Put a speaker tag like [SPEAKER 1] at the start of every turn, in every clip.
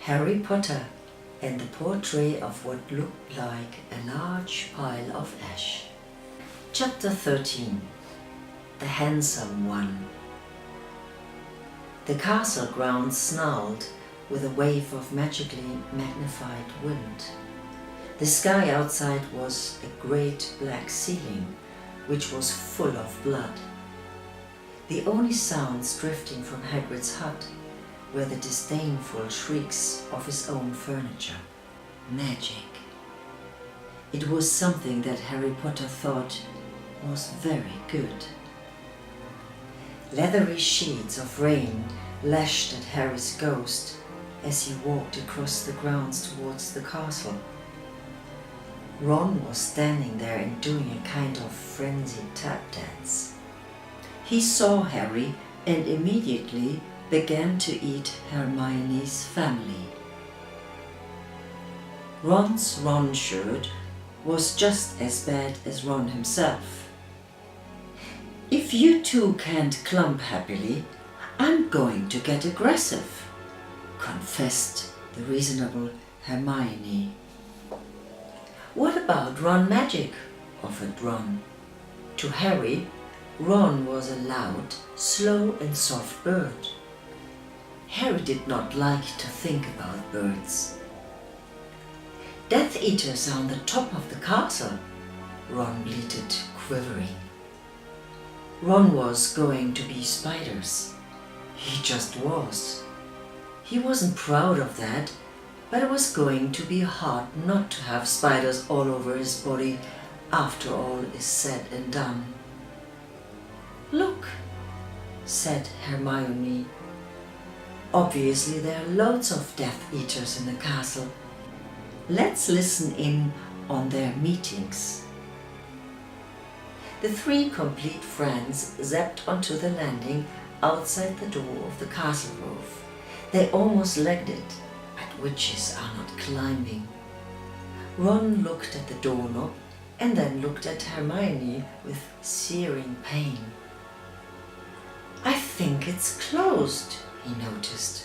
[SPEAKER 1] Harry Potter and the Portrait of what looked like a large pile of ash. Chapter 13. The Handsome One. The castle grounds snarled with a wave of magically magnified wind. The sky outside was a great black ceiling, which was full of blood. The only sounds drifting from Hagrid's hut were the disdainful shrieks of his own furniture. Magic. It was something that Harry Potter thought was very good. Leathery sheets of rain lashed at Harry's ghost as he walked across the grounds towards the castle. Ron was standing there and doing a kind of frenzied tap dance. He saw Harry and immediately began to eat Hermione's family. Ron's Ron shirt was just as bad as Ron himself. "If you two can't clump happily, I'm going to get aggressive," confessed the reasonable Hermione. "What about Ron magic?" offered Ron. To Harry, Ron was a loud, slow and soft bird. Harry did not like to think about birds. "Death Eaters are on the top of the castle," Ron bleated, quivering. Ron was going to be spiders. He just was. He wasn't proud of that, but it was going to be hard not to have spiders all over his body after all is said and done. "Look," said Hermione. "Obviously there are loads of Death Eaters in the castle. Let's listen in on their meetings." The three complete friends zapped onto the landing outside the door of the castle roof. They almost legged it, but witches are not climbing. Ron looked at the doorknob and then looked at Hermione with searing pain. "I think it's closed," he noticed.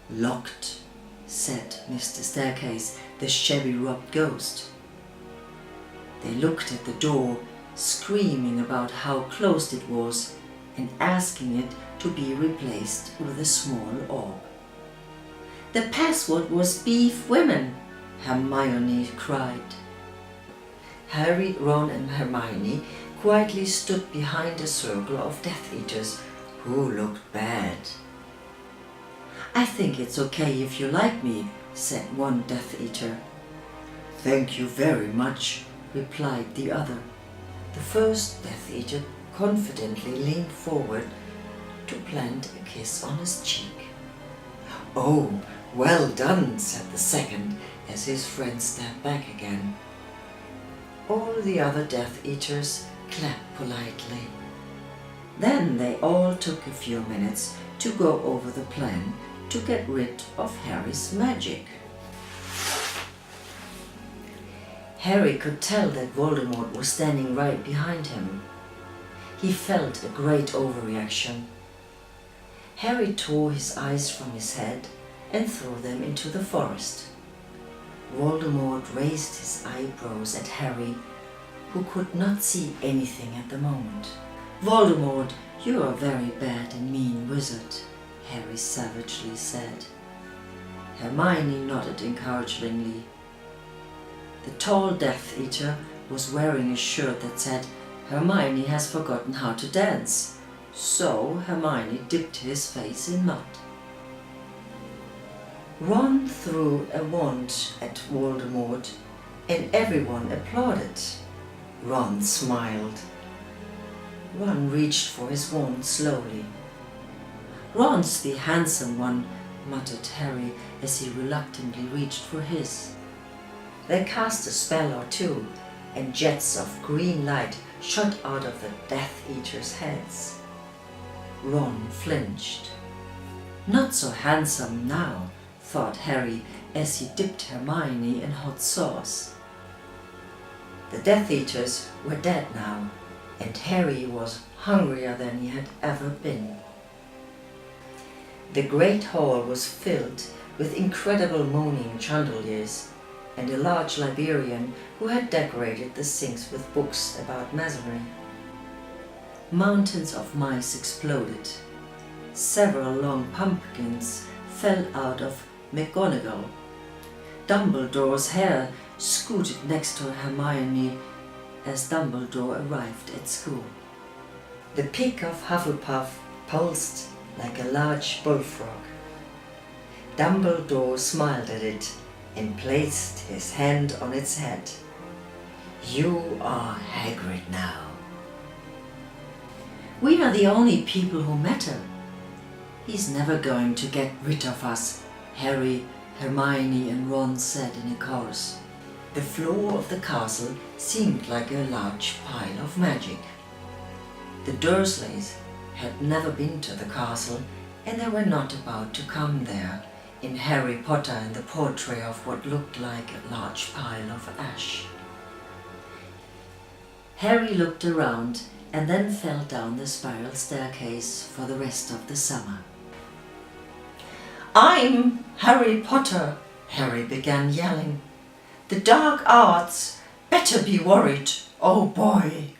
[SPEAKER 1] "Locked," said Mr. Staircase, the shabby-robbed ghost. They looked at the door, screaming about how closed it was and asking it to be replaced with a small orb. "The password was beef women," Hermione cried. Harry, Ron and Hermione quietly stood behind a circle of Death Eaters who looked bad. "I think it's okay if you like me," said one Death Eater. "Thank you very much," replied the other. The first Death Eater confidently leaned forward to plant a kiss on his cheek. "Oh, well done," said the second as his friend stepped back again. All the other Death Eaters clapped politely. Then they all took a few minutes to go over the plan to get rid of Harry's magic. Harry could tell that Voldemort was standing right behind him. He felt a great overreaction. Harry tore his eyes from his head and threw them into the forest. Voldemort raised his eyebrows at Harry, who could not see anything at the moment. "Voldemort, you are a very bad and mean wizard," Harry savagely said. Hermione nodded encouragingly. The tall Death Eater was wearing a shirt that said, "Hermione has forgotten how to dance," so Hermione dipped his face in mud. Ron threw a wand at Voldemort and everyone applauded. Ron smiled. Ron reached for his wand slowly. "Ron's the handsome one," muttered Harry as he reluctantly reached for his. They cast a spell or two, and jets of green light shot out of the Death Eaters' heads. Ron flinched. "Not so handsome now," thought Harry as he dipped Hermione in hot sauce. The Death Eaters were dead now, and Harry was hungrier than he had ever been. The great hall was filled with incredible moaning chandeliers, and a large librarian who had decorated the sinks with books about masonry. Mountains of mice exploded. Several long pumpkins fell out of McGonagall. Dumbledore's hair scooted next to Hermione as Dumbledore arrived at school. The peak of Hufflepuff pulsed like a large bullfrog. Dumbledore smiled at it and placed his hand on its head. "You are Hagrid now. We are the only people who matter. He's never going to get rid of us," Harry, Hermione and Ron said in a chorus. The floor of the castle seemed like a large pile of magic. The Dursleys had never been to the castle, and they were not about to come there in Harry Potter and the Portrait of what looked like a large pile of ash. Harry looked around and then fell down the spiral staircase for the rest of the summer. "I'm Harry Potter," Harry began yelling. "The dark arts better be worried, oh boy."